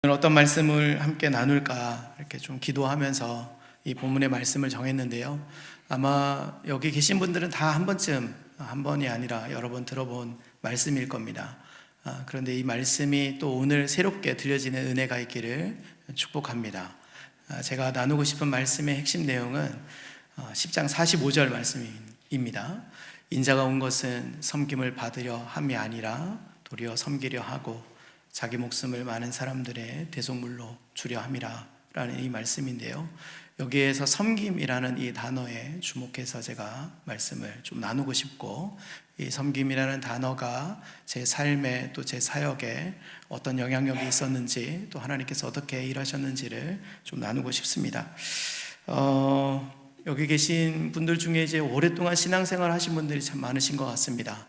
오늘 어떤 말씀을 함께 나눌까 이렇게 좀 기도하면서 이 본문의 말씀을 정했는데요. 아마 여기 계신 분들은 다 한 번쯤, 한 번이 아니라 여러 번 들어본 말씀일 겁니다. 그런데 이 말씀이 또 오늘 새롭게 들려지는 은혜가 있기를 축복합니다. 제가 나누고 싶은 말씀의 핵심 내용은 10장 45절 말씀입니다. 인자가 온 것은 섬김을 받으려 함이 아니라 도리어 섬기려 하고 자기 목숨을 많은 사람들의 대속물로 주려 함이라 라는 이 말씀인데요. 여기에서 섬김이라는 이 단어에 주목해서 제가 말씀을 좀 나누고 싶고, 이 섬김이라는 단어가 제 삶에 또 제 사역에 어떤 영향력이 있었는지, 또 하나님께서 어떻게 일하셨는지를 좀 나누고 싶습니다. 여기 계신 분들 중에 이제 오랫동안 신앙생활 하신 분들이 참 많으신 것 같습니다.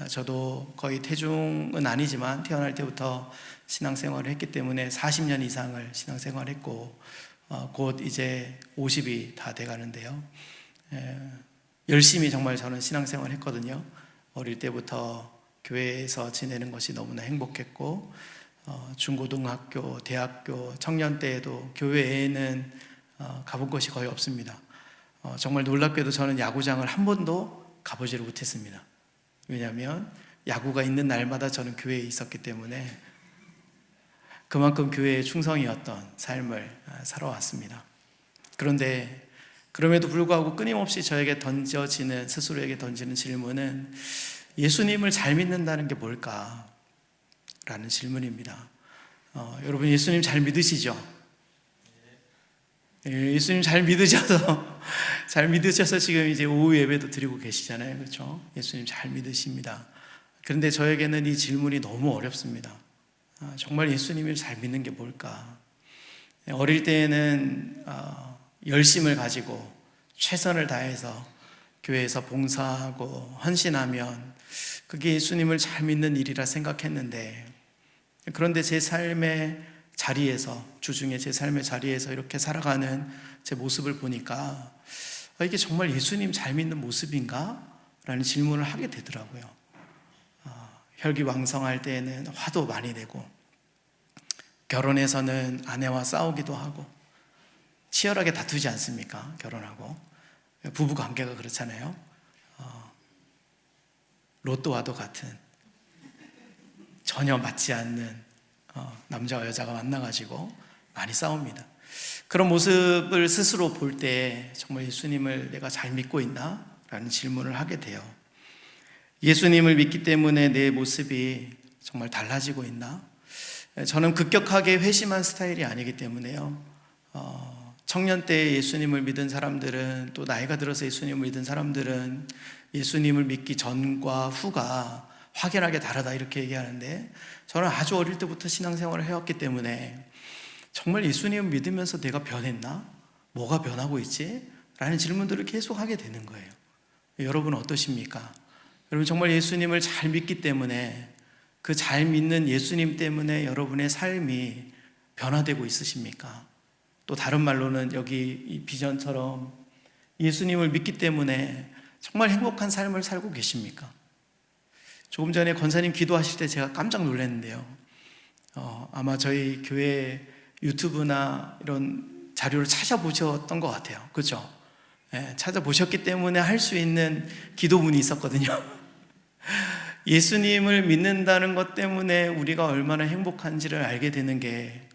저도 거의 태중은 아니지만 태어날 때부터 신앙생활을 했기 때문에 40년 이상을 신앙생활했고, 곧 이제 50이 다 돼가는데요. 열심히 정말 저는 신앙생활을 했거든요. 어릴 때부터 교회에서 지내는 것이 너무나 행복했고, 중고등학교, 대학교, 청년 때에도 교회에는 가본 것이 거의 없습니다. 정말 놀랍게도 저는 야구장을 한 번도 가보지를 못했습니다. 왜냐하면 야구가 있는 날마다 저는 교회에 있었기 때문에 그만큼 교회에 충성이었던 삶을 살아왔습니다. 그런데 그럼에도 불구하고 끊임없이 저에게 던져지는, 스스로에게 던지는 질문은 예수님을 잘 믿는다는 게 뭘까? 라는 질문입니다. 여러분 예수님 잘 믿으시죠? 예수님 잘 믿으셔서 지금 이제 오후 예배도 드리고 계시잖아요. 그렇죠? 예수님 잘 믿으십니다. 그런데 저에게는 이 질문이 너무 어렵습니다. 정말 예수님을 잘 믿는 게 뭘까? 어릴 때에는 열심을 가지고 최선을 다해서 교회에서 봉사하고 헌신하면 그게 예수님을 잘 믿는 일이라 생각했는데, 그런데 제 삶의 자리에서, 주중에 제 삶의 자리에서 이렇게 살아가는 제 모습을 보니까 이게 정말 예수님 잘 믿는 모습인가? 라는 질문을 하게 되더라고요. 혈기왕성할 때에는 화도 많이 내고, 결혼해서는 아내와 싸우기도 하고, 치열하게 다투지 않습니까? 결혼하고 부부 관계가 그렇잖아요. 로또와도 같은, 전혀 맞지 않는 남자와 여자가 만나가지고 많이 싸웁니다. 그런 모습을 스스로 볼 때 정말 예수님을 내가 잘 믿고 있나? 라는 질문을 하게 돼요. 예수님을 믿기 때문에 내 모습이 정말 달라지고 있나? 저는 급격하게 회심한 스타일이 아니기 때문에요. 청년 때 예수님을 믿은 사람들은, 또 나이가 들어서 예수님을 믿은 사람들은 예수님을 믿기 전과 후가 확연하게 다르다 이렇게 얘기하는데, 저는 아주 어릴 때부터 신앙생활을 해왔기 때문에 정말 예수님을 믿으면서 내가 변했나? 뭐가 변하고 있지? 라는 질문들을 계속 하게 되는 거예요. 여러분은 어떠십니까? 여러분 정말 예수님을 잘 믿기 때문에, 그 잘 믿는 예수님 때문에 여러분의 삶이 변화되고 있으십니까? 또 다른 말로는 여기 이 비전처럼 예수님을 믿기 때문에 정말 행복한 삶을 살고 계십니까? 조금 전에 권사님 기도하실 때 제가 깜짝 놀랐는데요. 아마 저희 교회 유튜브나 이런 자료를 찾아보셨던 것 같아요. 그렇죠? 네, 찾아보셨기 때문에 할 수 있는 기도문이 있었거든요. 예수님을 믿는다는 것 때문에 우리가 얼마나 행복한지를 알게 되는 게,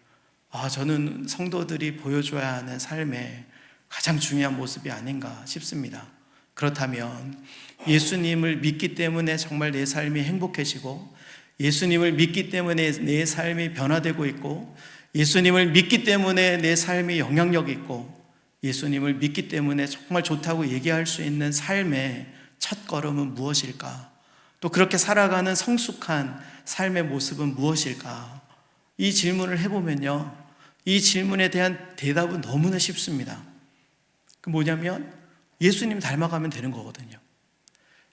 저는 성도들이 보여줘야 하는 삶의 가장 중요한 모습이 아닌가 싶습니다. 그렇다면 예수님을 믿기 때문에 정말 내 삶이 행복해지고, 예수님을 믿기 때문에 내 삶이 변화되고 있고, 예수님을 믿기 때문에 내 삶이 영향력 있고, 예수님을 믿기 때문에 정말 좋다고 얘기할 수 있는 삶의 첫걸음은 무엇일까? 또 그렇게 살아가는 성숙한 삶의 모습은 무엇일까? 이 질문을 해보면요, 이 질문에 대한 대답은 너무나 쉽습니다. 그 뭐냐면 예수님 닮아가면 되는 거거든요.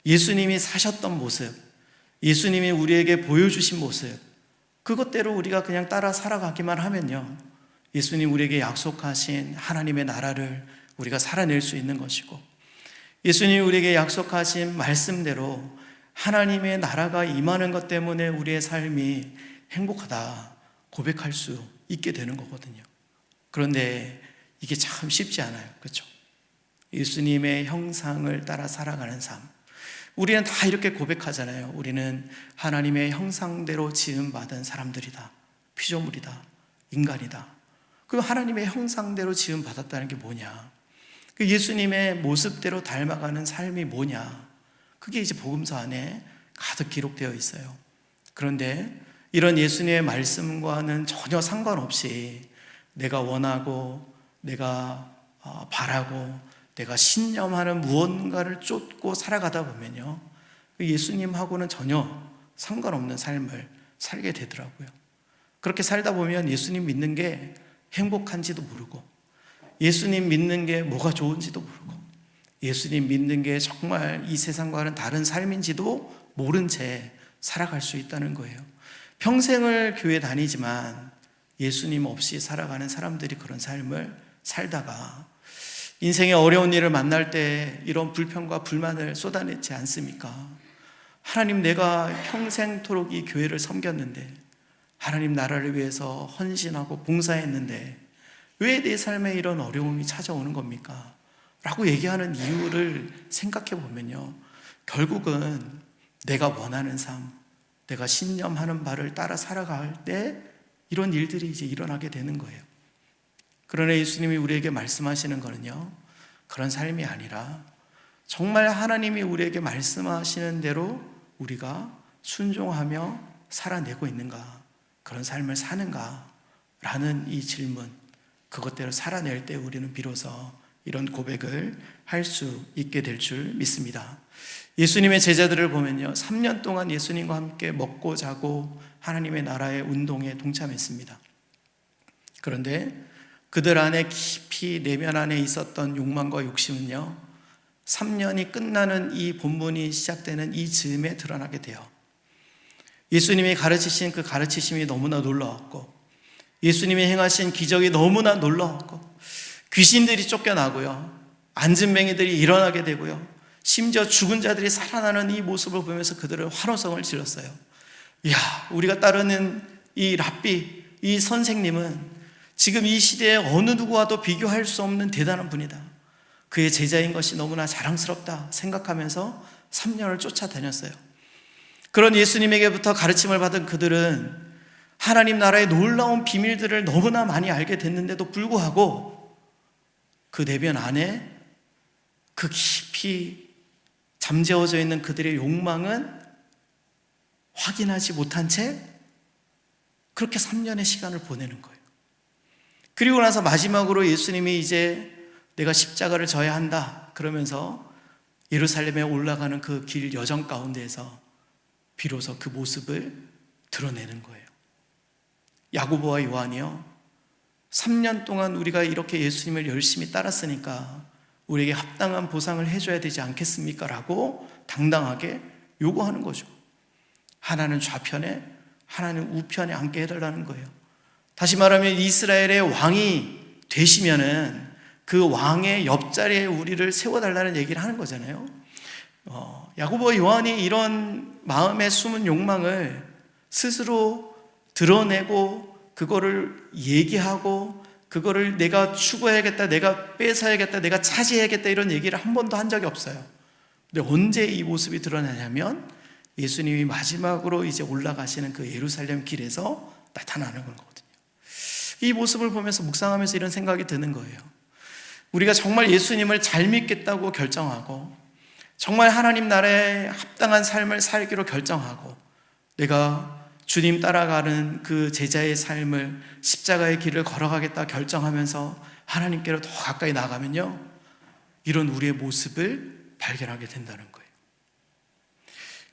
예수님이 사셨던 모습, 예수님이 우리에게 보여주신 모습, 그것대로 우리가 그냥 따라 살아가기만 하면요, 예수님 우리에게 약속하신 하나님의 나라를 우리가 살아낼 수 있는 것이고, 예수님이 우리에게 약속하신 말씀대로 하나님의 나라가 임하는 것 때문에 우리의 삶이 행복하다 고백할 수 있게 되는 거거든요. 그런데 이게 참 쉽지 않아요. 그렇죠? 예수님의 형상을 따라 살아가는 삶. 우리는 다 이렇게 고백하잖아요. 우리는 하나님의 형상대로 지음받은 사람들이다. 피조물이다. 인간이다. 그 하나님의 형상대로 지음받았다는 게 뭐냐? 그 예수님의 모습대로 닮아가는 삶이 뭐냐? 그게 이제 복음서 안에 가득 기록되어 있어요. 그런데 이런 예수님의 말씀과는 전혀 상관없이 내가 원하고 내가 바라고 내가 신념하는 무언가를 쫓고 살아가다 보면요, 예수님하고는 전혀 상관없는 삶을 살게 되더라고요. 그렇게 살다 보면 예수님 믿는 게 행복한지도 모르고, 예수님 믿는 게 뭐가 좋은지도 모르고, 예수님 믿는 게 정말 이 세상과는 다른 삶인지도 모른 채 살아갈 수 있다는 거예요. 평생을 교회 다니지만 예수님 없이 살아가는 사람들이 그런 삶을 살다가 인생의 어려운 일을 만날 때 이런 불평과 불만을 쏟아내지 않습니까? 하나님, 내가 평생토록 이 교회를 섬겼는데, 하나님 나라를 위해서 헌신하고 봉사했는데 왜 내 삶에 이런 어려움이 찾아오는 겁니까? 라고 얘기하는 이유를 생각해 보면요, 결국은 내가 원하는 삶, 내가 신념하는 바를 따라 살아갈 때 이런 일들이 이제 일어나게 되는 거예요. 그러나 예수님이 우리에게 말씀하시는 거는요, 그런 삶이 아니라 정말 하나님이 우리에게 말씀하시는 대로 우리가 순종하며 살아내고 있는가, 그런 삶을 사는가 라는 이 질문, 그것대로 살아낼 때 우리는 비로소 이런 고백을 할 수 있게 될 줄 믿습니다. 예수님의 제자들을 보면요, 3년 동안 예수님과 함께 먹고 자고 하나님의 나라의 운동에 동참했습니다. 그런데 그들 안에 깊이 내면 안에 있었던 욕망과 욕심은요, 3년이 끝나는 이 본문이 시작되는 이 즈음에 드러나게 돼요. 예수님이 가르치신 그 가르치심이 너무나 놀라웠고, 예수님이 행하신 기적이 너무나 놀라웠고, 귀신들이 쫓겨나고요, 앉은 맹이들이 일어나게 되고요, 심지어 죽은 자들이 살아나는 이 모습을 보면서 그들은 환호성을 질렀어요. 이야, 우리가 따르는 이 랍비, 이 선생님은 지금 이 시대에 어느 누구와도 비교할 수 없는 대단한 분이다. 그의 제자인 것이 너무나 자랑스럽다 생각하면서 3년을 쫓아다녔어요. 그런 예수님에게부터 가르침을 받은 그들은 하나님 나라의 놀라운 비밀들을 너무나 많이 알게 됐는데도 불구하고 그 내면 안에 그 깊이 잠재워져 있는 그들의 욕망은 확인하지 못한 채 그렇게 3년의 시간을 보내는 거예요. 그리고 나서 마지막으로 예수님이 이제 내가 십자가를 져야 한다 그러면서 예루살렘에 올라가는 그 길 여정 가운데에서 비로소 그 모습을 드러내는 거예요. 야고보와 요한이요, 3년 동안 우리가 이렇게 예수님을 열심히 따랐으니까 우리에게 합당한 보상을 해줘야 되지 않겠습니까? 라고 당당하게 요구하는 거죠. 하나는 좌편에, 하나는 우편에 앉게 해달라는 거예요. 다시 말하면 이스라엘의 왕이 되시면은 그 왕의 옆자리에 우리를 세워달라는 얘기를 하는 거잖아요. 야고보와 요한이 이런 마음의 숨은 욕망을 스스로 드러내고 그거를 얘기하고 그거를 내가 추구해야겠다, 내가 뺏어야겠다, 내가 차지해야겠다 이런 얘기를 한 번도 한 적이 없어요. 근데 언제 이 모습이 드러나냐면 예수님이 마지막으로 이제 올라가시는 그 예루살렘 길에서 나타나는 거거든요. 이 모습을 보면서 묵상하면서 이런 생각이 드는 거예요. 우리가 정말 예수님을 잘 믿겠다고 결정하고 정말 하나님 나라에 합당한 삶을 살기로 결정하고 내가 주님 따라가는 그 제자의 삶을 십자가의 길을 걸어가겠다 결정하면서 하나님께로 더 가까이 나가면요, 이런 우리의 모습을 발견하게 된다는 거예요.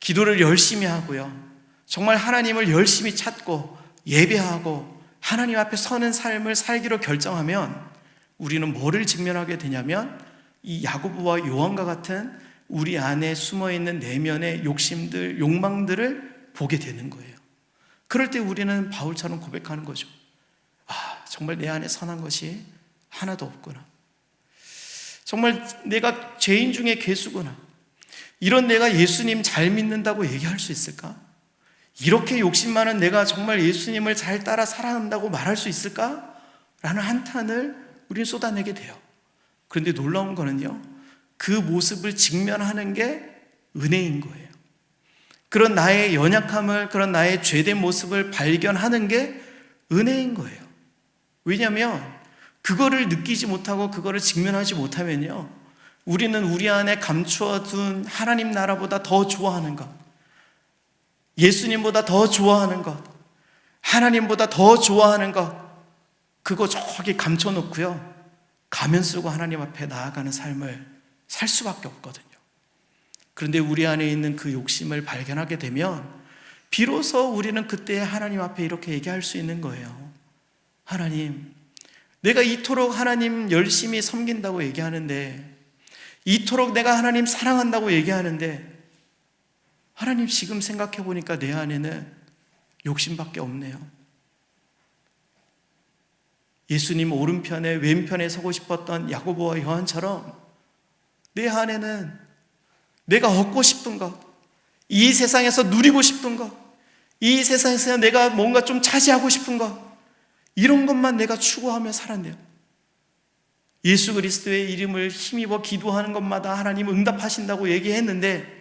기도를 열심히 하고요, 정말 하나님을 열심히 찾고 예배하고 하나님 앞에 서는 삶을 살기로 결정하면 우리는 뭐를 직면하게 되냐면 이 야고보와 요한과 같은 우리 안에 숨어있는 내면의 욕심들, 욕망들을 보게 되는 거예요. 그럴 때 우리는 바울처럼 고백하는 거죠. 아, 정말 내 안에 선한 것이 하나도 없구나. 정말 내가 죄인 중에 괴수구나. 이런 내가 예수님 잘 믿는다고 얘기할 수 있을까? 이렇게 욕심 많은 내가 정말 예수님을 잘 따라 살아간다고 말할 수 있을까? 라는 한탄을 우리는 쏟아내게 돼요. 그런데 놀라운 거는요, 그 모습을 직면하는 게 은혜인 거예요. 그런 나의 연약함을, 그런 나의 죄된 모습을 발견하는 게 은혜인 거예요. 왜냐하면 그거를 느끼지 못하고 그거를 직면하지 못하면요, 우리는 우리 안에 감추어 둔 하나님 나라보다 더 좋아하는 것, 예수님보다 더 좋아하는 것, 하나님보다 더 좋아하는 것, 그거 저기 감춰놓고요, 가면 쓰고 하나님 앞에 나아가는 삶을 살 수밖에 없거든요. 그런데 우리 안에 있는 그 욕심을 발견하게 되면 비로소 우리는 그때 하나님 앞에 이렇게 얘기할 수 있는 거예요. 하나님, 내가 이토록 하나님 열심히 섬긴다고 얘기하는데, 이토록 내가 하나님 사랑한다고 얘기하는데, 하나님 지금 생각해 보니까 내 안에는 욕심밖에 없네요. 예수님 오른편에 왼편에 서고 싶었던 야고보와 요한처럼 내 안에는 내가 얻고 싶은 것, 이 세상에서 누리고 싶은 것, 이 세상에서 내가 뭔가 좀 차지하고 싶은 것, 이런 것만 내가 추구하며 살았네요. 예수 그리스도의 이름을 힘입어 기도하는 것마다 하나님 응답하신다고 얘기했는데,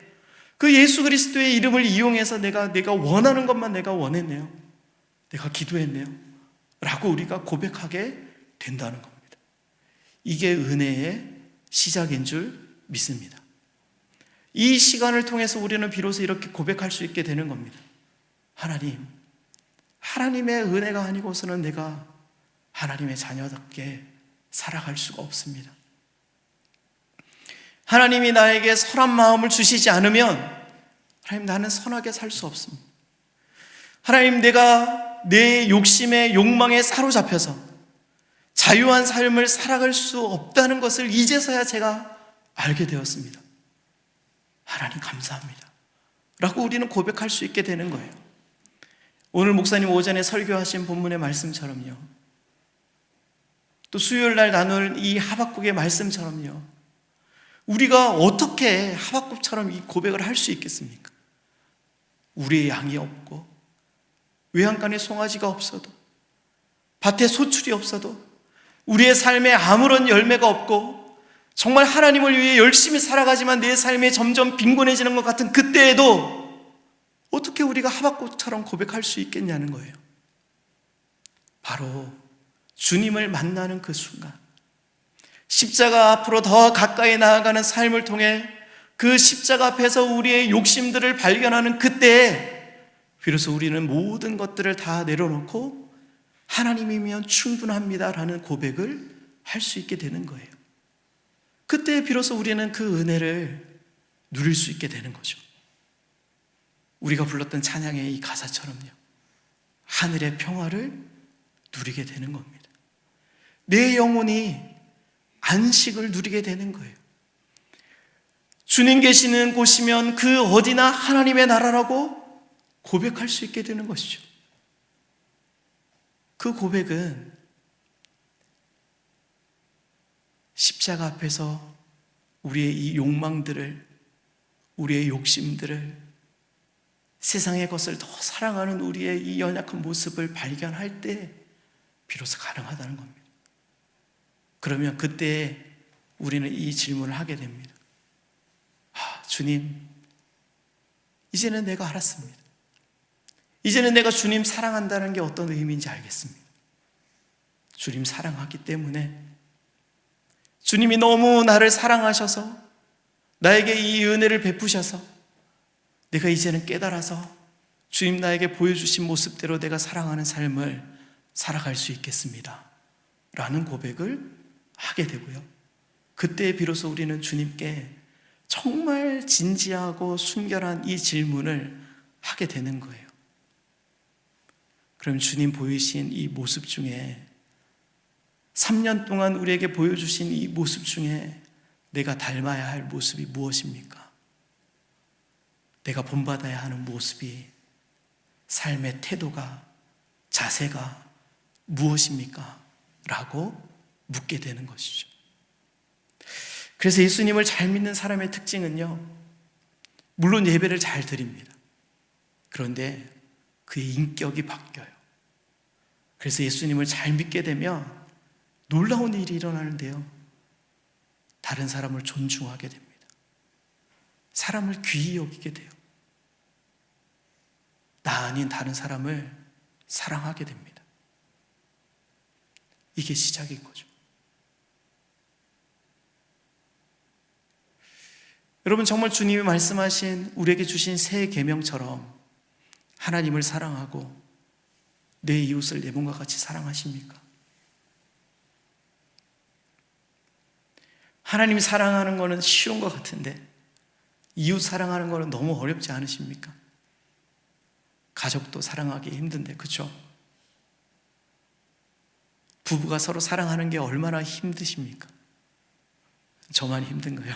그 예수 그리스도의 이름을 이용해서 내가 원하는 것만 내가 원했네요. 내가 기도했네요. 라고 우리가 고백하게 된다는 겁니다. 이게 은혜의 시작인 줄 믿습니다. 이 시간을 통해서 우리는 비로소 이렇게 고백할 수 있게 되는 겁니다. 하나님, 하나님의 은혜가 아니고서는 내가 하나님의 자녀답게 살아갈 수가 없습니다. 하나님이 나에게 선한 마음을 주시지 않으면 하나님, 나는 선하게 살 수 없습니다. 하나님, 내가 내 욕심에 욕망에 사로잡혀서 자유한 삶을 살아갈 수 없다는 것을 이제서야 제가 알게 되었습니다. 하나님 감사합니다 라고 우리는 고백할 수 있게 되는 거예요. 오늘 목사님 오전에 설교하신 본문의 말씀처럼요, 또 수요일 날 나눌 이 하박국의 말씀처럼요, 우리가 어떻게 하박국처럼 이 고백을 할 수 있겠습니까? 우리의 양이 없고 외양간에 송아지가 없어도, 밭에 소출이 없어도, 우리의 삶에 아무런 열매가 없고 정말 하나님을 위해 열심히 살아가지만 내 삶이 점점 빈곤해지는 것 같은 그때에도 어떻게 우리가 하박국처럼 고백할 수 있겠냐는 거예요. 바로 주님을 만나는 그 순간, 십자가 앞으로 더 가까이 나아가는 삶을 통해 그 십자가 앞에서 우리의 욕심들을 발견하는 그때에 비로소 우리는 모든 것들을 다 내려놓고 하나님이면 충분합니다라는 고백을 할 수 있게 되는 거예요. 그때 비로소 우리는 그 은혜를 누릴 수 있게 되는 거죠. 우리가 불렀던 찬양의 이 가사처럼요, 하늘의 평화를 누리게 되는 겁니다. 내 영혼이 안식을 누리게 되는 거예요. 주님 계시는 곳이면 그 어디나 하나님의 나라라고 고백할 수 있게 되는 것이죠. 그 고백은 십자가 앞에서 우리의 이 욕망들을, 우리의 욕심들을, 세상의 것을 더 사랑하는 우리의 이 연약한 모습을 발견할 때 비로소 가능하다는 겁니다. 그러면 그때 우리는 이 질문을 하게 됩니다. 주님, 이제는 내가 알았습니다. 이제는 내가 주님 사랑한다는 게 어떤 의미인지 알겠습니다. 주님 사랑하기 때문에, 주님이 너무 나를 사랑하셔서 나에게 이 은혜를 베푸셔서 내가 이제는 깨달아서 주님 나에게 보여주신 모습대로 내가 사랑하는 삶을 살아갈 수 있겠습니다 라는 고백을 하게 되고요, 그때 비로소 우리는 주님께 정말 진지하고 순결한 이 질문을 하게 되는 거예요. 그럼 주님 보이신 이 모습 중에, 3년 동안 우리에게 보여주신 이 모습 중에 내가 닮아야 할 모습이 무엇입니까? 내가 본받아야 하는 모습이, 삶의 태도가, 자세가 무엇입니까? 라고 묻게 되는 것이죠. 그래서 예수님을 잘 믿는 사람의 특징은요, 물론 예배를 잘 드립니다. 그런데 그의 인격이 바뀌어요. 그래서 예수님을 잘 믿게 되면 놀라운 일이 일어나는데요. 다른 사람을 존중하게 됩니다. 사람을 귀히 여기게 돼요. 나 아닌 다른 사람을 사랑하게 됩니다. 이게 시작인 거죠. 여러분, 정말 주님이 말씀하신 우리에게 주신 새 계명처럼 하나님을 사랑하고 내 이웃을 내 몸과 같이 사랑하십니까? 하나님이 사랑하는 거는 쉬운 것 같은데 이웃 사랑하는 거는 너무 어렵지 않으십니까? 가족도 사랑하기 힘든데, 그렇죠? 부부가 서로 사랑하는 게 얼마나 힘드십니까? 저만 힘든 거예요?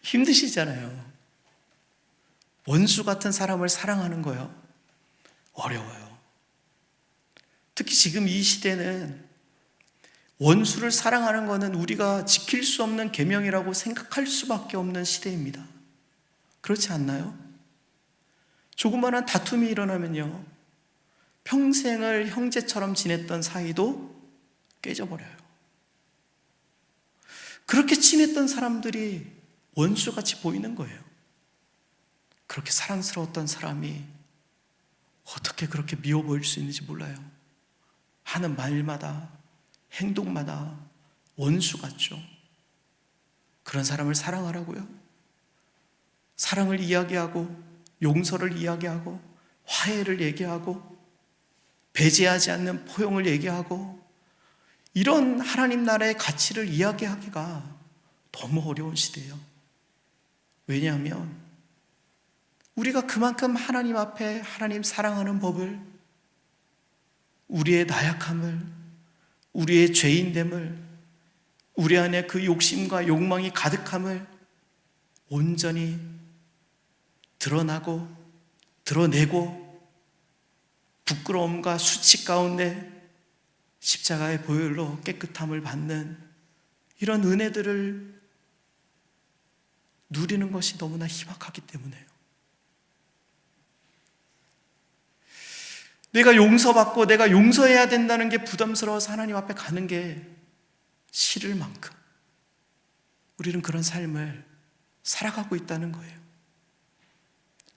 힘드시잖아요. 원수 같은 사람을 사랑하는 거요, 어려워요. 특히 지금 이 시대는 원수를 사랑하는 것은 우리가 지킬 수 없는 계명이라고 생각할 수밖에 없는 시대입니다. 그렇지 않나요? 조그마한 다툼이 일어나면요, 평생을 형제처럼 지냈던 사이도 깨져버려요. 그렇게 친했던 사람들이 원수같이 보이는 거예요. 그렇게 사랑스러웠던 사람이 어떻게 그렇게 미워 보일 수 있는지 몰라요. 하는 말마다, 행동마다 원수 같죠. 그런 사람을 사랑하라고요? 사랑을 이야기하고, 용서를 이야기하고, 화해를 얘기하고, 배제하지 않는 포용을 얘기하고, 이런 하나님 나라의 가치를 이야기하기가 너무 어려운 시대예요. 왜냐하면 우리가 그만큼 하나님 앞에 하나님 사랑하는 법을, 우리의 나약함을, 우리의 죄인됨을, 우리 안에 그 욕심과 욕망이 가득함을 온전히 드러나고 드러내고 부끄러움과 수치 가운데 십자가의 보혈로 깨끗함을 받는 이런 은혜들을 누리는 것이 너무나 희박하기 때문에요. 내가 용서받고 내가 용서해야 된다는 게 부담스러워서 하나님 앞에 가는 게 싫을 만큼 우리는 그런 삶을 살아가고 있다는 거예요.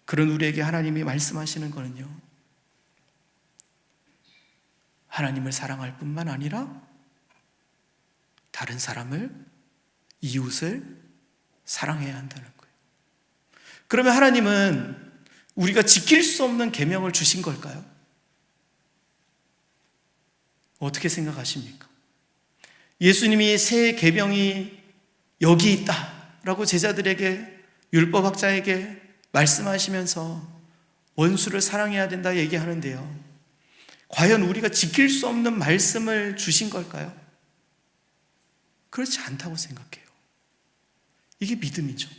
그런 우리에게 하나님이 말씀하시는 거는요, 하나님을 사랑할 뿐만 아니라 다른 사람을, 이웃을 사랑해야 한다는 거예요. 그러면 하나님은 우리가 지킬 수 없는 계명을 주신 걸까요? 어떻게 생각하십니까? 예수님이 새 계명이 여기 있다라고 제자들에게, 율법학자에게 말씀하시면서 원수를 사랑해야 된다 얘기하는데요, 과연 우리가 지킬 수 없는 말씀을 주신 걸까요? 그렇지 않다고 생각해요. 이게 믿음이죠.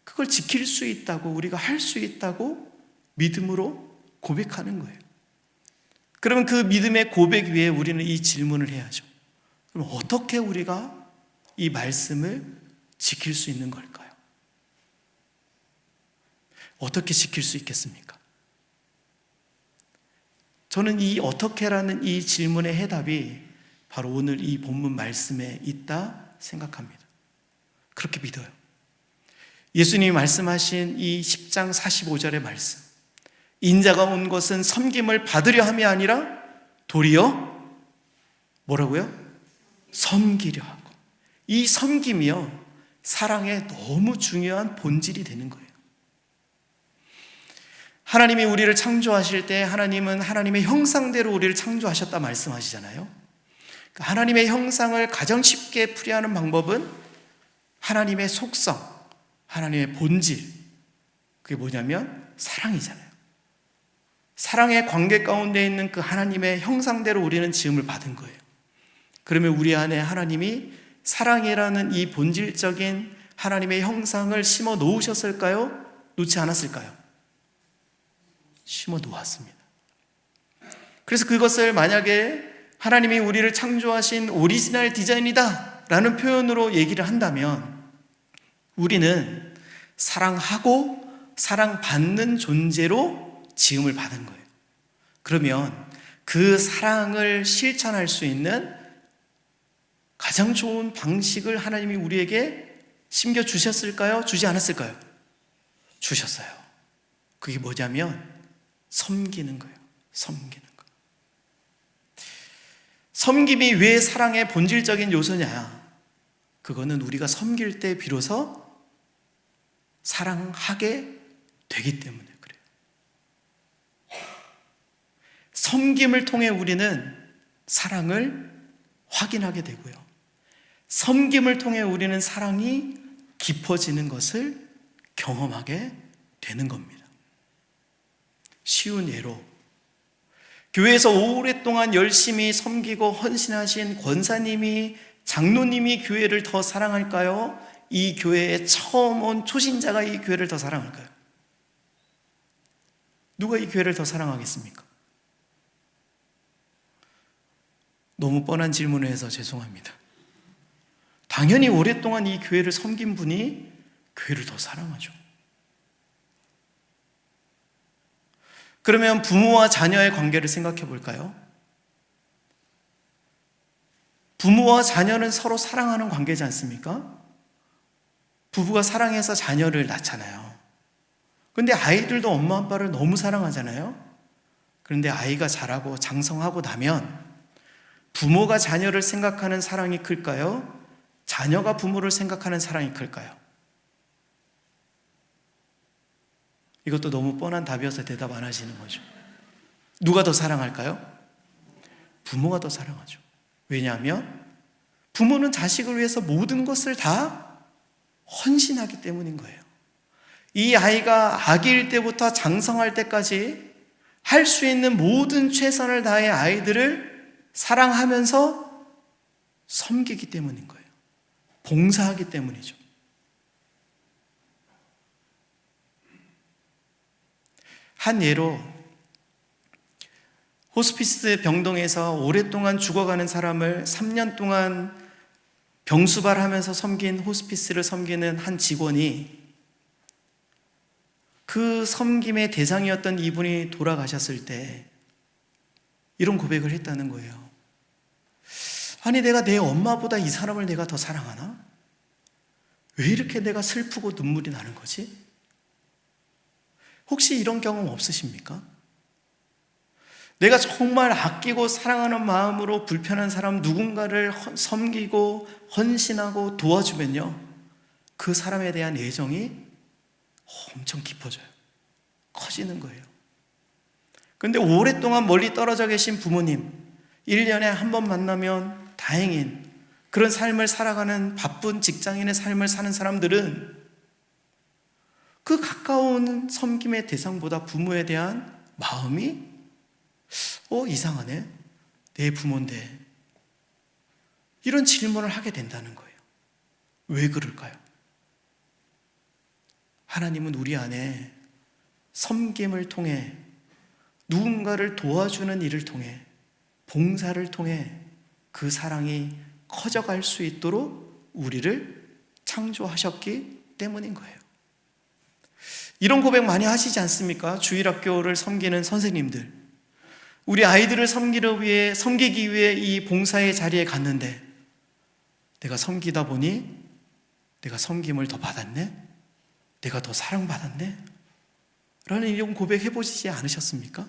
그걸 지킬 수 있다고, 우리가 할 수 있다고 믿음으로 고백하는 거예요. 그러면 그 믿음의 고백 위에 우리는 이 질문을 해야죠. 그럼 어떻게 우리가 이 말씀을 지킬 수 있는 걸까요? 어떻게 지킬 수 있겠습니까? 저는 이 어떻게라는 이 질문의 해답이 바로 오늘 이 본문 말씀에 있다 생각합니다. 그렇게 믿어요. 예수님이 말씀하신 이 10장 45절의 말씀, 인자가 온 것은 섬김을 받으려 함이 아니라 도리어 뭐라고요? 섬기려 하고. 이 섬김이요, 사랑의 너무 중요한 본질이 되는 거예요. 하나님이 우리를 창조하실 때 하나님은 하나님의 형상대로 우리를 창조하셨다 말씀하시잖아요. 하나님의 형상을 가장 쉽게 풀이하는 방법은 하나님의 속성, 하나님의 본질, 그게 뭐냐면 사랑이잖아요. 사랑의 관계 가운데 있는 그 하나님의 형상대로 우리는 지음을 받은 거예요. 그러면 우리 안에 하나님이 사랑이라는 이 본질적인 하나님의 형상을 심어 놓으셨을까요? 놓지 않았을까요? 심어 놓았습니다. 그래서 그것을 만약에 하나님이 우리를 창조하신 오리지널 디자인이다 라는 표현으로 얘기를 한다면 우리는 사랑하고 사랑받는 존재로 지음을 받은 거예요. 그러면 그 사랑을 실천할 수 있는 가장 좋은 방식을 하나님이 우리에게 심겨주셨을까요? 주지 않았을까요? 주셨어요. 그게 뭐냐면 섬기는 거예요. 섬기는 거. 섬김이 왜 사랑의 본질적인 요소냐? 그거는 우리가 섬길 때 비로소 사랑하게 되기 때문에 그래요. 섬김을 통해 우리는 사랑을 확인하게 되고요. 섬김을 통해 우리는 사랑이 깊어지는 것을 경험하게 되는 겁니다. 쉬운 예로 교회에서 오랫동안 열심히 섬기고 헌신하신 권사님이, 장로님이 교회를 더 사랑할까요? 이 교회에 처음 온 초신자가 이 교회를 더 사랑할까요? 누가 이 교회를 더 사랑하겠습니까? 너무 뻔한 질문을 해서 죄송합니다. 당연히 오랫동안 이 교회를 섬긴 분이 교회를 더 사랑하죠. 그러면 부모와 자녀의 관계를 생각해 볼까요? 부모와 자녀는 서로 사랑하는 관계지 않습니까? 부부가 사랑해서 자녀를 낳잖아요. 그런데 아이들도 엄마 아빠를 너무 사랑하잖아요. 그런데 아이가 자라고 장성하고 나면 부모가 자녀를 생각하는 사랑이 클까요? 자녀가 부모를 생각하는 사랑이 클까요? 이것도 너무 뻔한 답이어서 대답 안 하시는 거죠. 누가 더 사랑할까요? 부모가 더 사랑하죠. 왜냐하면 부모는 자식을 위해서 모든 것을 다 헌신하기 때문인 거예요. 이 아이가 아기일 때부터 장성할 때까지 할 수 있는 모든 최선을 다해 아이들을 사랑하면서 섬기기 때문인 거예요. 봉사하기 때문이죠. 한 예로 호스피스 병동에서 오랫동안 죽어가는 사람을 3년 동안 병수발하면서 섬긴 호스피스를 섬기는 한 직원이 그 섬김의 대상이었던 이분이 돌아가셨을 때 이런 고백을 했다는 거예요. 아니, 내가 내 엄마보다 이 사람을 내가 더 사랑하나? 왜 이렇게 내가 슬프고 눈물이 나는 거지? 혹시 이런 경험 없으십니까? 내가 정말 아끼고 사랑하는 마음으로 불편한 사람 누군가를 섬기고 헌신하고 도와주면요, 그 사람에 대한 애정이 엄청 깊어져요. 커지는 거예요. 그런데 오랫동안 멀리 떨어져 계신 부모님, 1년에 한 번 만나면 다행인 그런 삶을 살아가는 바쁜 직장인의 삶을 사는 사람들은 그 가까운 섬김의 대상보다 부모에 대한 마음이 이상하네, 내 부모인데, 이런 질문을 하게 된다는 거예요. 왜 그럴까요? 하나님은 우리 안에 섬김을 통해, 누군가를 도와주는 일을 통해, 봉사를 통해 그 사랑이 커져갈 수 있도록 우리를 창조하셨기 때문인 거예요. 이런 고백 많이 하시지 않습니까? 주일학교를 섬기는 선생님들, 우리 아이들을 섬기기 위해 이 봉사의 자리에 갔는데 내가 섬기다 보니 내가 섬김을 더 받았네? 내가 더 사랑받았네? 라는 이런 고백 해보시지 않으셨습니까?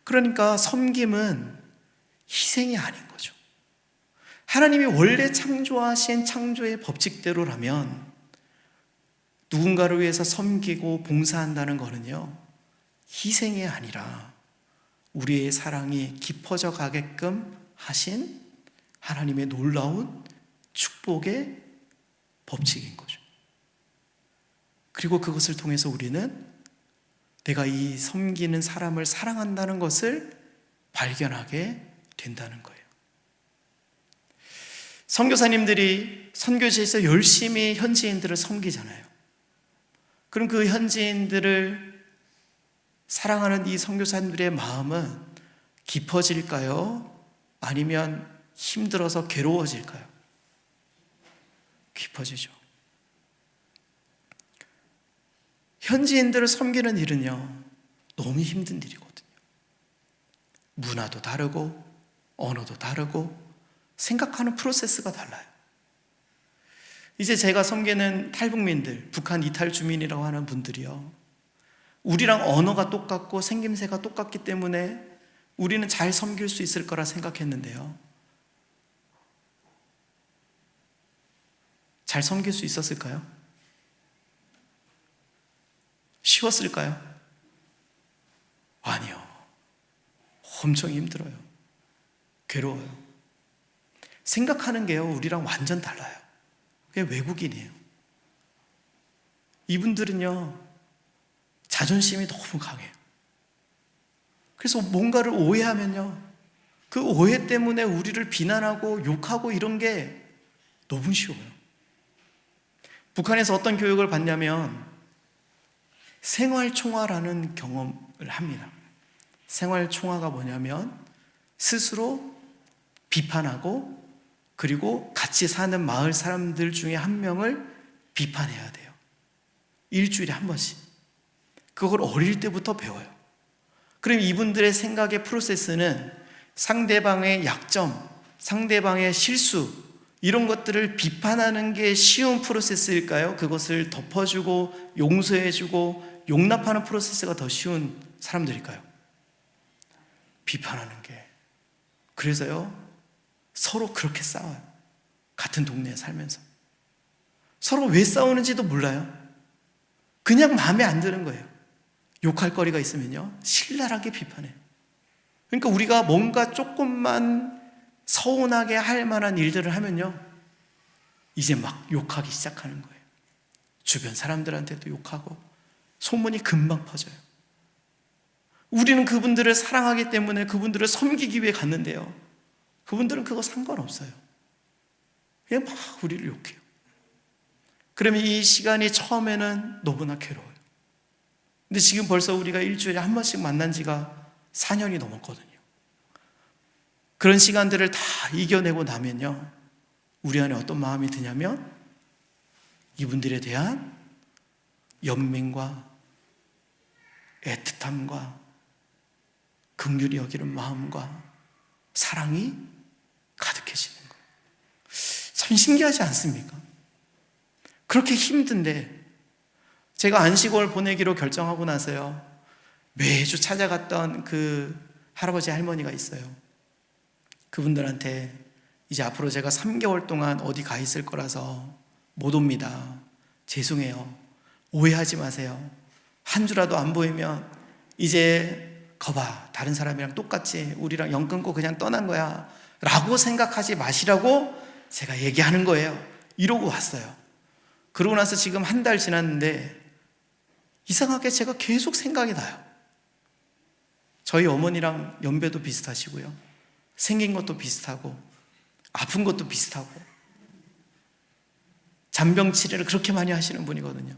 그러니까 섬김은 희생이 아닌 거죠. 하나님이 원래 창조하신 창조의 법칙대로라면 누군가를 위해서 섬기고 봉사한다는 것은요, 희생이 아니라 우리의 사랑이 깊어져 가게끔 하신 하나님의 놀라운 축복의 법칙인 거죠. 그리고 그것을 통해서 우리는 내가 이 섬기는 사람을 사랑한다는 것을 발견하게 된다는 거예요. 선교사님들이 선교지에서 열심히 현지인들을 섬기잖아요. 그럼 그 현지인들을 사랑하는 이 선교사님들의 마음은 깊어질까요? 아니면 힘들어서 괴로워질까요? 깊어지죠. 현지인들을 섬기는 일은요, 너무 힘든 일이거든요. 문화도 다르고 언어도 다르고 생각하는 프로세스가 달라요. 이제 제가 섬기는 탈북민들, 북한 이탈 주민이라고 하는 분들이요, 우리랑 언어가 똑같고 생김새가 똑같기 때문에 우리는 잘 섬길 수 있을 거라 생각했는데요, 잘 섬길 수 있었을까요? 쉬웠을까요? 아니요. 엄청 힘들어요. 괴로워요. 생각하는 게요, 우리랑 완전 달라요. 그게 외국인이에요. 이분들은요, 자존심이 너무 강해요. 그래서 뭔가를 오해하면요, 그 오해 때문에 우리를 비난하고 욕하고 이런 게 너무 쉬워요. 북한에서 어떤 교육을 받냐면 생활총화라는 경험을 합니다. 생활총화가 뭐냐면 스스로 비판하고 그리고 같이 사는 마을 사람들 중에 한 명을 비판해야 돼요. 일주일에 한 번씩. 그걸 어릴 때부터 배워요. 그럼 이분들의 생각의 프로세스는 상대방의 약점, 상대방의 실수, 이런 것들을 비판하는 게 쉬운 프로세스일까요? 그것을 덮어주고 용서해주고 용납하는 프로세스가 더 쉬운 사람들일까요? 비판하는 게. 그래서요, 서로 그렇게 싸워요. 같은 동네에 살면서. 서로 왜 싸우는지도 몰라요. 그냥 마음에 안 드는 거예요. 욕할 거리가 있으면요, 신랄하게 비판해요. 그러니까 우리가 뭔가 조금만 서운하게 할 만한 일들을 하면요, 이제 막 욕하기 시작하는 거예요. 주변 사람들한테도 욕하고 소문이 금방 퍼져요. 우리는 그분들을 사랑하기 때문에 그분들을 섬기기 위해 갔는데요, 그분들은 그거 상관없어요. 그냥 막 우리를 욕해요. 그러면 이 시간이 처음에는 너무나 괴로워요. 근데 지금 벌써 우리가 일주일에 한 번씩 만난 지가 4년이 넘었거든요. 그런 시간들을 다 이겨내고 나면요, 우리 안에 어떤 마음이 드냐면 이분들에 대한 연민과 애틋함과 긍휼히 여기는 마음과 사랑이 가득해지는 거예요. 참 신기하지 않습니까? 그렇게 힘든데 제가 안식월 보내기로 결정하고 나서요, 매주 찾아갔던 그 할아버지 할머니가 있어요. 그분들한테 이제 앞으로 제가 3개월 동안 어디 가 있을 거라서 못 옵니다. 죄송해요. 오해하지 마세요. 한 주라도 안 보이면 이제 거봐, 다른 사람이랑 똑같지, 우리랑 연 끊고 그냥 떠난 거야 라고 생각하지 마시라고 제가 얘기하는 거예요. 이러고 왔어요. 그러고 나서 지금 한 달 지났는데 이상하게 제가 계속 생각이 나요. 저희 어머니랑 연배도 비슷하시고요, 생긴 것도 비슷하고 아픈 것도 비슷하고 잔병 치레를 그렇게 많이 하시는 분이거든요.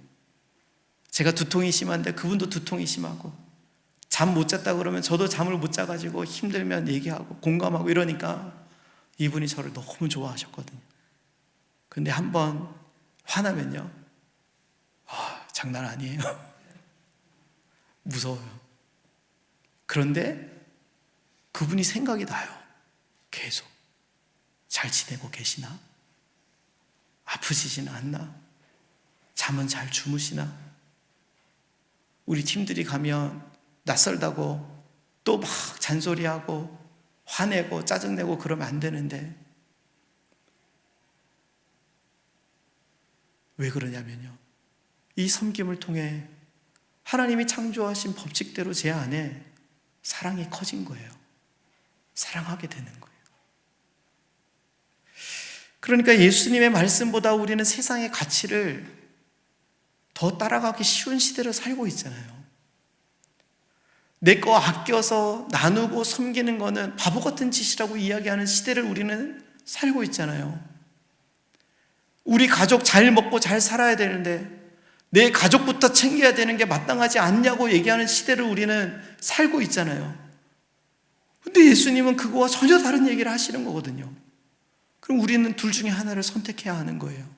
제가 두통이 심한데 그분도 두통이 심하고, 잠 못 잤다 그러면 저도 잠을 못 자가지고 힘들면 얘기하고 공감하고 이러니까 이분이 저를 너무 좋아하셨거든요. 근데 한번 화나면요, 장난 아니에요. 무서워요. 그런데 그분이 생각이 나요. 계속 잘 지내고 계시나? 아프시진 않나? 잠은 잘 주무시나? 우리 팀들이 가면 낯설다고 또 막 잔소리하고 화내고 짜증내고 그러면 안 되는데 왜 그러냐면요, 이 섬김을 통해 하나님이 창조하신 법칙대로 제 안에 사랑이 커진 거예요. 사랑하게 되는 거예요. 그러니까 예수님의 말씀보다 우리는 세상의 가치를 더 따라가기 쉬운 시대를 살고 있잖아요. 내 거 아껴서 나누고 섬기는 거는 바보 같은 짓이라고 이야기하는 시대를 우리는 살고 있잖아요. 우리 가족 잘 먹고 잘 살아야 되는데 내 가족부터 챙겨야 되는 게 마땅하지 않냐고 얘기하는 시대를 우리는 살고 있잖아요. 근데 예수님은 그거와 전혀 다른 얘기를 하시는 거거든요. 그럼 우리는 둘 중에 하나를 선택해야 하는 거예요.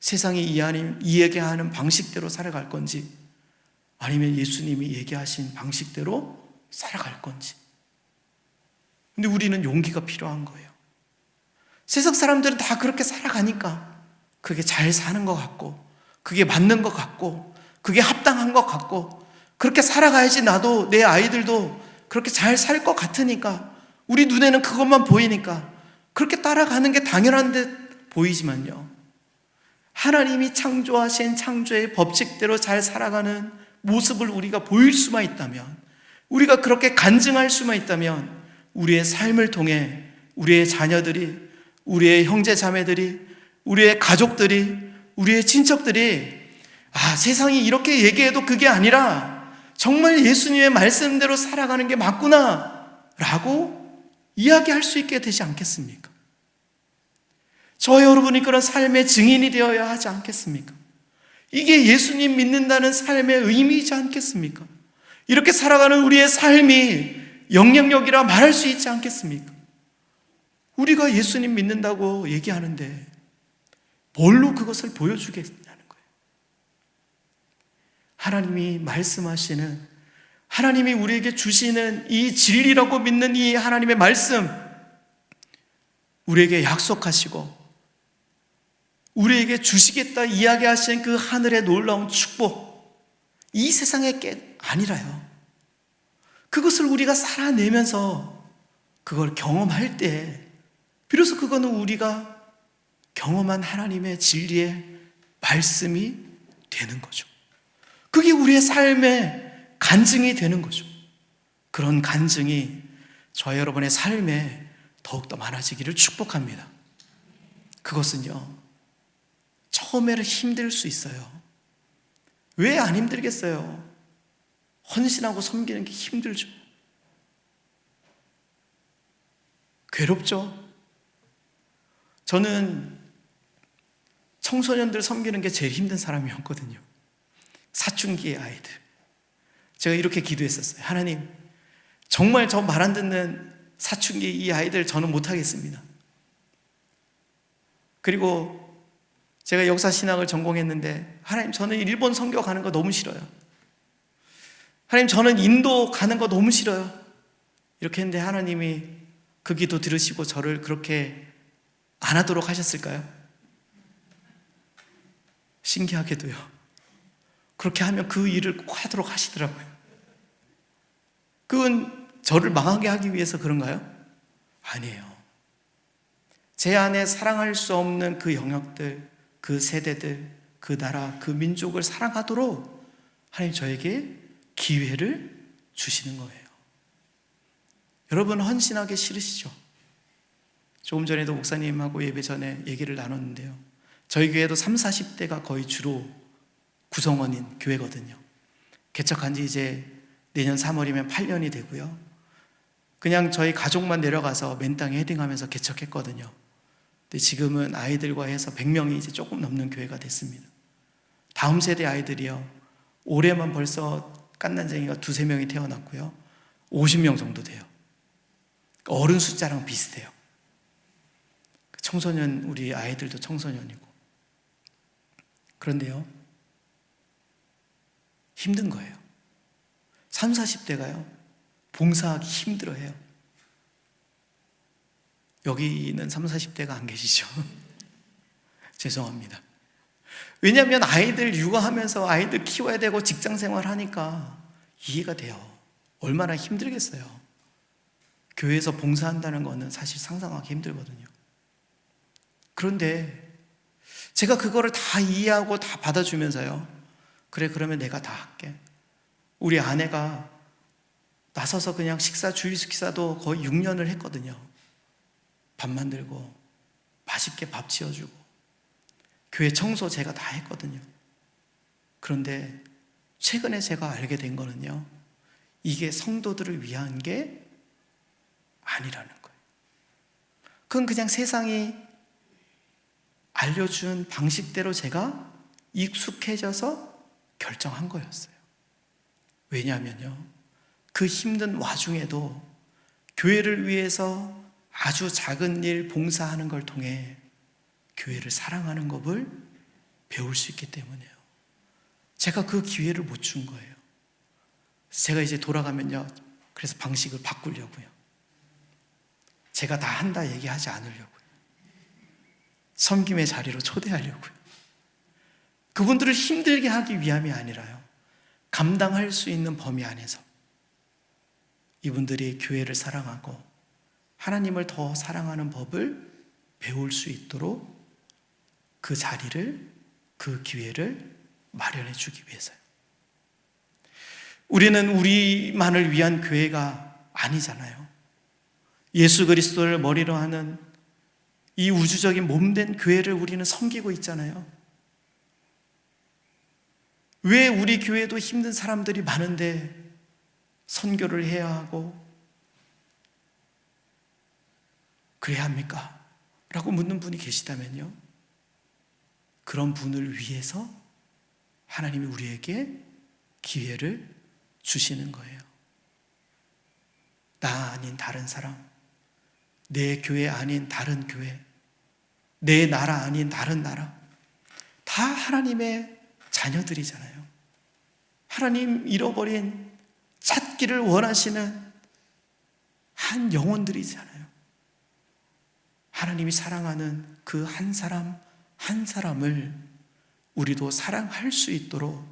세상이 이야기하는 방식대로 살아갈 건지, 아니면 예수님이 얘기하신 방식대로 살아갈 건지. 근데 우리는 용기가 필요한 거예요. 세상 사람들은 다 그렇게 살아가니까 그게 잘 사는 것 같고, 그게 맞는 것 같고, 그게 합당한 것 같고, 그렇게 살아가야지 나도 내 아이들도 그렇게 잘 살 것 같으니까, 우리 눈에는 그것만 보이니까 그렇게 따라가는 게 당연한 듯 보이지만요, 하나님이 창조하신 창조의 법칙대로 잘 살아가는 모습을 우리가 보일 수만 있다면, 우리가 그렇게 간증할 수만 있다면, 우리의 삶을 통해 우리의 자녀들이, 우리의 형제 자매들이, 우리의 가족들이, 우리의 친척들이 세상이 이렇게 얘기해도 그게 아니라 정말 예수님의 말씀대로 살아가는 게 맞구나 라고 이야기할 수 있게 되지 않겠습니까? 저 여러분이 그런 삶의 증인이 되어야 하지 않겠습니까? 이게 예수님 믿는다는 삶의 의미이지 않겠습니까? 이렇게 살아가는 우리의 삶이 영향력이라 말할 수 있지 않겠습니까? 우리가 예수님 믿는다고 얘기하는데 뭘로 그것을 보여주겠냐는 거예요. 하나님이 말씀하시는, 하나님이 우리에게 주시는 이 진리라고 믿는 이 하나님의 말씀, 우리에게 약속하시고 우리에게 주시겠다 이야기하신 그 하늘의 놀라운 축복, 이 세상의 게 아니라요, 그것을 우리가 살아내면서 그걸 경험할 때 비로소 그거는 우리가 경험한 하나님의 진리의 말씀이 되는 거죠. 그게 우리의 삶의 간증이 되는 거죠. 그런 간증이 저와 여러분의 삶에 더욱더 많아지기를 축복합니다. 그것은요, 처음에는 힘들 수 있어요. 왜 안 힘들겠어요? 헌신하고 섬기는 게 힘들죠. 괴롭죠. 저는 청소년들 섬기는 게 제일 힘든 사람이었거든요. 사춘기의 아이들. 제가 이렇게 기도했었어요. 하나님, 정말 저 말 안 듣는 사춘기 이 아이들 저는 못하겠습니다. 그리고 제가 역사신학을 전공했는데, 하나님, 저는 일본 선교 가는 거 너무 싫어요. 하나님, 저는 인도 가는 거 너무 싫어요. 이렇게 했는데 하나님이 그 기도 들으시고 저를 그렇게 안 하도록 하셨을까요? 신기하게도요, 그렇게 하면 그 일을 꼭 하도록 하시더라고요. 그건 저를 망하게 하기 위해서 그런가요? 아니에요. 제 안에 사랑할 수 없는 그 영역들, 그 세대들, 그 나라, 그 민족을 사랑하도록 하나님 저에게 기회를 주시는 거예요. 여러분, 헌신하기 싫으시죠? 조금 전에도 목사님하고 예배 전에 얘기를 나눴는데요, 저희 교회도 30, 40대가 거의 주로 구성원인 교회거든요. 개척한 지 이제 내년 3월이면 8년이 되고요. 그냥 저희 가족만 내려가서 맨 땅에 헤딩하면서 개척했거든요. 근데 지금은 아이들과 해서 100명이 이제 조금 넘는 교회가 됐습니다. 다음 세대 아이들이요, 올해만 벌써 깐난쟁이가 2-3명이 태어났고요, 50명 정도 돼요. 어른 숫자랑 비슷해요. 청소년, 우리 아이들도 청소년이고. 그런데요, 힘든 거예요. 30, 40대가요 봉사하기 힘들어해요. 여기는 30, 40대가 안 계시죠? 죄송합니다. 왜냐하면 아이들 육아하면서 아이들 키워야 되고 직장생활 하니까 이해가 돼요. 얼마나 힘들겠어요. 교회에서 봉사한다는 거는 사실 상상하기 힘들거든요. 그런데 제가 그거를 다 이해하고 다 받아주면서요, 그래, 그러면 내가 다 할게. 우리 아내가 나서서 그냥 주일 식사도 거의 6년을 했거든요. 밥 만들고 맛있게 밥 지어주고 교회 청소 제가 다 했거든요. 그런데 최근에 제가 알게 된 거는요, 이게 성도들을 위한 게 아니라는 거예요. 그건 그냥 세상이 알려준 방식대로 제가 익숙해져서 결정한 거였어요. 왜냐하면요, 그 힘든 와중에도 교회를 위해서 아주 작은 일 봉사하는 걸 통해 교회를 사랑하는 법을 배울 수 있기 때문이에요. 제가 그 기회를 못 준 거예요. 제가 이제 돌아가면요, 그래서 방식을 바꾸려고요. 제가 다 한다 얘기하지 않으려고요. 섬김의 자리로 초대하려고요. 그분들을 힘들게 하기 위함이 아니라요, 감당할 수 있는 범위 안에서 이분들이 교회를 사랑하고 하나님을 더 사랑하는 법을 배울 수 있도록 그 자리를, 그 기회를 마련해 주기 위해서요. 우리는 우리만을 위한 교회가 아니잖아요. 예수 그리스도를 머리로 하는 이 우주적인 몸된 교회를 우리는 섬기고 있잖아요. 왜 우리 교회도 힘든 사람들이 많은데 선교를 해야 하고 그래야 합니까? 라고 묻는 분이 계시다면요, 그런 분을 위해서 하나님이 우리에게 기회를 주시는 거예요. 나 아닌 다른 사람, 내 교회 아닌 다른 교회, 내 나라 아닌 다른 나라, 다 하나님의 자녀들이잖아요. 하나님 잃어버린, 찾기를 원하시는 한 영혼들이잖아요. 하나님이 사랑하는 그 한 사람 한 사람을 우리도 사랑할 수 있도록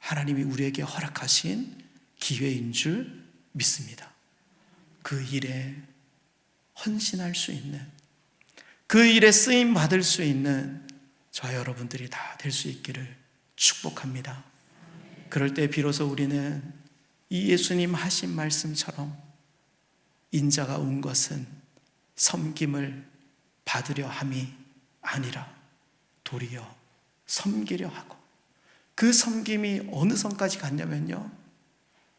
하나님이 우리에게 허락하신 기회인 줄 믿습니다. 그 일에 헌신할 수 있는, 그 일에 쓰임 받을 수 있는 저와 여러분들이 다 될 수 있기를 축복합니다. 그럴 때 비로소 우리는 이 예수님 하신 말씀처럼 인자가 온 것은 섬김을 받으려 함이 아니라 도리어 섬기려 하고, 그 섬김이 어느 선까지 갔냐면요,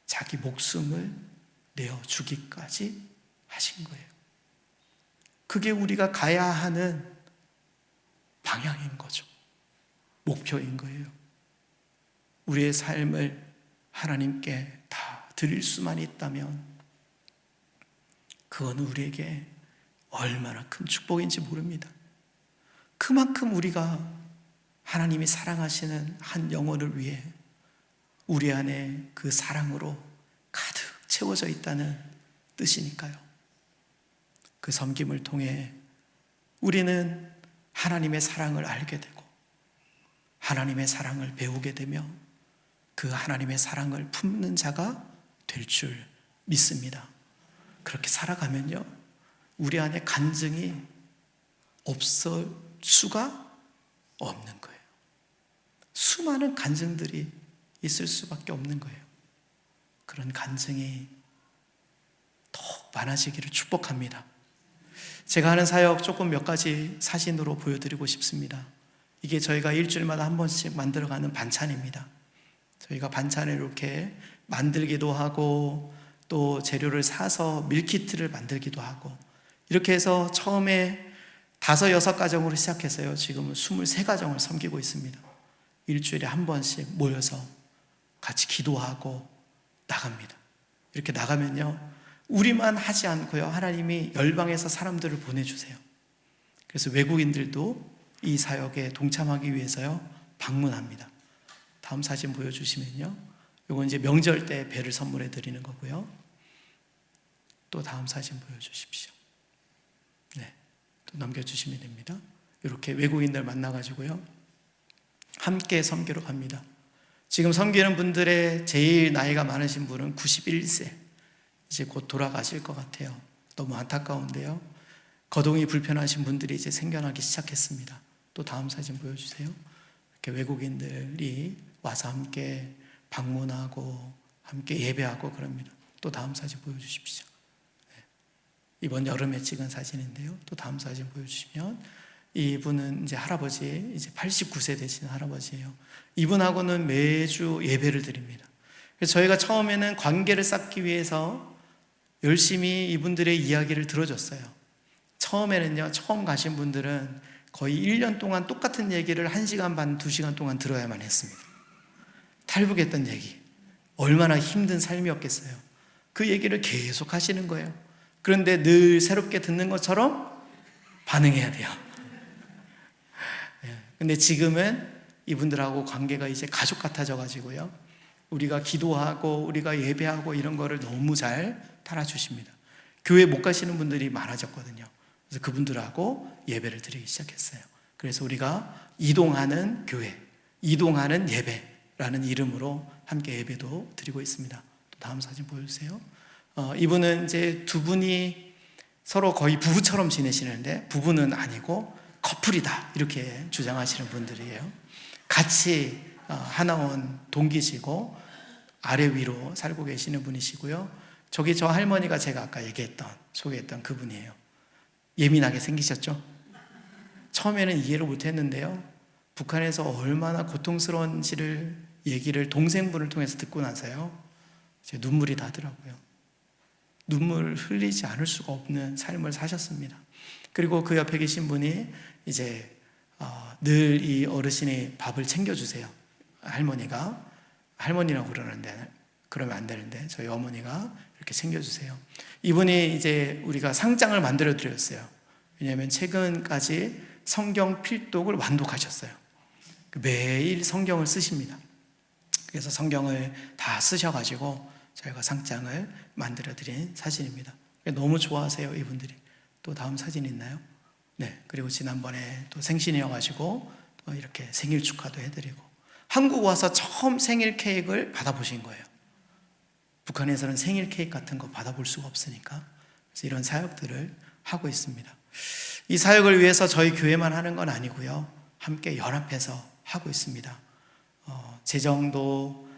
자기 목숨을 내어 주기까지 하신 거예요. 그게 우리가 가야 하는 방향인 거죠. 목표인 거예요. 우리의 삶을 하나님께 다 드릴 수만 있다면 그건 우리에게 얼마나 큰 축복인지 모릅니다. 그만큼 우리가 하나님이 사랑하시는 한 영혼을 위해 우리 안에 그 사랑으로 가득 채워져 있다는 뜻이니까요. 그 섬김을 통해 우리는 하나님의 사랑을 알게 되고 하나님의 사랑을 배우게 되며 그 하나님의 사랑을 품는 자가 될 줄 믿습니다. 그렇게 살아가면요, 우리 안에 간증이 없을 수가 없는 거예요. 수많은 간증들이 있을 수밖에 없는 거예요. 그런 간증이 더욱 많아지기를 축복합니다. 제가 하는 사역 조금 몇 가지 사진으로 보여드리고 싶습니다. 이게 저희가 일주일마다 한 번씩 만들어가는 반찬입니다. 저희가 반찬을 이렇게 만들기도 하고 또 재료를 사서 밀키트를 만들기도 하고, 이렇게 해서 처음에 5, 6가정으로 시작해서요, 지금은 23가정을 섬기고 있습니다. 일주일에 한 번씩 모여서 같이 기도하고 나갑니다. 이렇게 나가면요, 우리만 하지 않고요, 하나님이 열방에서 사람들을 보내주세요. 그래서 외국인들도 이 사역에 동참하기 위해서요 방문합니다. 다음 사진 보여주시면요, 이건 이제 명절 때 배를 선물해 드리는 거고요. 또 다음 사진 보여주십시오. 네, 또 넘겨주시면 됩니다. 이렇게 외국인들 만나가지고요 함께 섬기러 갑니다. 지금 섬기는 분들의 제일 나이가 많으신 분은 91세, 이제 곧 돌아가실 것 같아요. 너무 안타까운데요, 거동이 불편하신 분들이 이제 생겨나기 시작했습니다. 또 다음 사진 보여주세요. 이렇게 외국인들이 와서 함께 방문하고 함께 예배하고 그럽니다. 또 다음 사진 보여주십시오. 네. 이번 여름에 찍은 사진인데요. 또 다음 사진 보여주시면, 이분은 이제 할아버지, 이제 89세 되신 할아버지예요. 이분하고는 매주 예배를 드립니다. 그래서 저희가 처음에는 관계를 쌓기 위해서 열심히 이분들의 이야기를 들어줬어요. 처음에는요, 처음 가신 분들은 거의 1년 동안 똑같은 얘기를 1시간 반, 2시간 동안 들어야만 했습니다. 탈북했던 얘기, 얼마나 힘든 삶이었겠어요. 그 얘기를 계속 하시는 거예요. 그런데 늘 새롭게 듣는 것처럼 반응해야 돼요. 근데 지금은 이분들하고 관계가 이제 가족 같아져 가지고요, 우리가 기도하고 우리가 예배하고 이런 거를 너무 잘 따라주십니다. 교회 못 가시는 분들이 많아졌거든요. 그래서 그분들하고 예배를 드리기 시작했어요. 그래서 우리가 이동하는 교회, 이동하는 예배라는 이름으로 함께 예배도 드리고 있습니다. 또 다음 사진 보여주세요. 이분은 이제 두 분이 서로 거의 부부처럼 지내시는데 부부는 아니고 커플이다 이렇게 주장하시는 분들이에요. 같이 하나원 동기시고 아래 위로 살고 계시는 분이시고요. 저기 저 할머니가 제가 아까 소개했던 그분이에요. 예민하게 생기셨죠? 처음에는 이해를 못했는데요, 북한에서 얼마나 고통스러운지를 얘기를 동생분을 통해서 듣고 나서요, 제 눈물이 나더라고요. 눈물 흘리지 않을 수가 없는 삶을 사셨습니다. 그리고 그 옆에 계신 분이 이제 늘 이 어르신이 밥을 챙겨주세요. 할머니라고 그러면 안 되는데 저희 어머니가 이렇게 챙겨주세요. 이분이 이제 우리가 상장을 만들어 드렸어요. 왜냐하면 최근까지 성경 필독을 완독하셨어요. 매일 성경을 쓰십니다. 그래서 성경을 다 쓰셔가지고 저희가 상장을 만들어 드린 사진입니다. 너무 좋아하세요, 이분들이. 또 다음 사진 있나요? 네. 그리고 지난번에 또 생신이어가지고 또 이렇게 생일 축하도 해드리고, 한국 와서 처음 생일 케이크를 받아보신 거예요. 북한에서는 생일 케이크 같은 거 받아볼 수가 없으니까. 그래서 이런 사역들을 하고 있습니다. 이 사역을 위해서 저희 교회만 하는 건 아니고요, 함께 연합해서 하고 있습니다. 재정도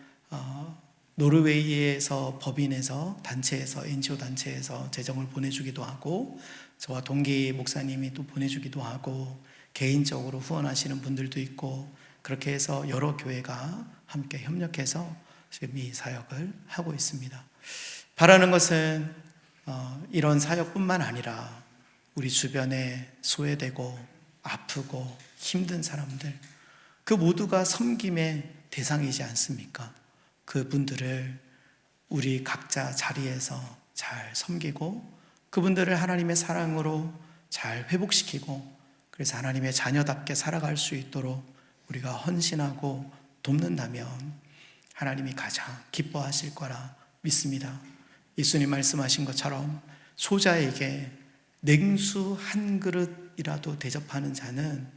노르웨이에서 법인에서 단체에서 NGO 단체에서 재정을 보내주기도 하고, 저와 동기 목사님이 또 보내주기도 하고, 개인적으로 후원하시는 분들도 있고, 그렇게 해서 여러 교회가 함께 협력해서 지금 이 사역을 하고 있습니다. 바라는 것은 이런 사역뿐만 아니라 우리 주변에 소외되고 아프고 힘든 사람들, 그 모두가 섬김의 대상이지 않습니까? 그분들을 우리 각자 자리에서 잘 섬기고 그분들을 하나님의 사랑으로 잘 회복시키고, 그래서 하나님의 자녀답게 살아갈 수 있도록 우리가 헌신하고 돕는다면 하나님이 가장 기뻐하실 거라 믿습니다. 예수님 말씀하신 것처럼 소자에게 냉수 한 그릇이라도 대접하는 자는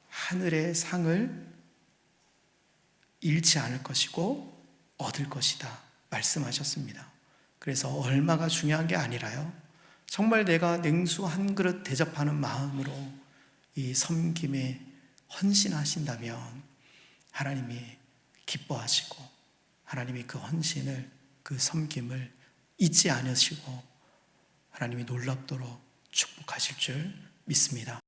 하늘의 상을 잃지 않을 것이고 얻을 것이다 말씀하셨습니다. 그래서 얼마가 중요한 게 아니라요, 정말 내가 냉수 한 그릇 대접하는 마음으로 이 섬김에 헌신하신다면 하나님이 기뻐하시고 하나님이 그 헌신을, 그 섬김을 잊지 않으시고 하나님이 놀랍도록 축복하실 줄 믿습니다.